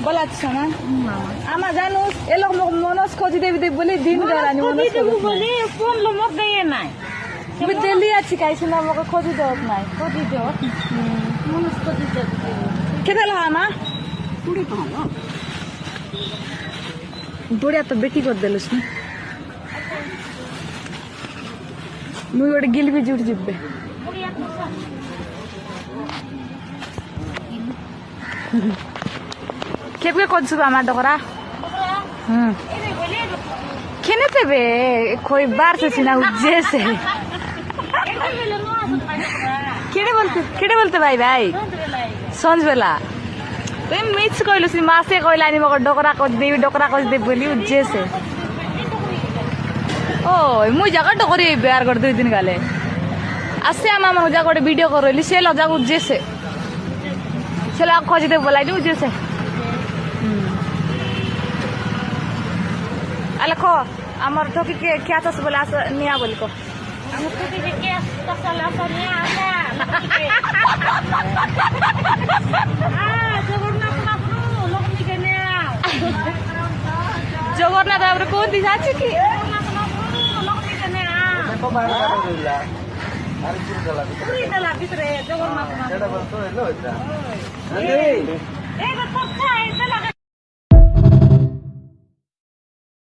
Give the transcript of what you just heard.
बोलाच ना आमा जानुस ए लोग मनोज खोजी देवी देवी बोली दिन गरानी मनोज বলি ফোন লো মোক দেয় নাই मी दिल्ली आछि काइसिन मको खोजी देत नाइ কদি দিও মনুষ কদি দিও केते ला आमा কুড়ি টাকা बुढ़िया तो बेटी कर देलुस नि मुई गोटे गिल भी जुट जिबे केबे कोन सुबा मा डकरा केने तेबे कोई बार से सिना जैसे केड़े बोलते भाई भाई संज बेला तुम मिस कहलु सी मासे कहला नि मको डकरा को देवी डकरा को दे बोली जैसे ओ मुई जगह डकरी बिहार कर 2 दिन गाले आसे आमा म जा गोटे वीडियो करली से ल जागु जैसे चला खोजी दे बोलाई दु जैसे अलखो हमर ठोकी के क्या तस बोला निया बोल को আমি কদি কে তসলা সনিয়া আছে জগন্নাথ বাবু লক্ষ্মী কেনে जगन्नाथ बाबू कौन दिशा कि জগন্নাথ বাবু লক্ষ্মী কেনে পুরি দলা ভিতরে জগন্নাথ বাবু এই বাচ্চা এই দলা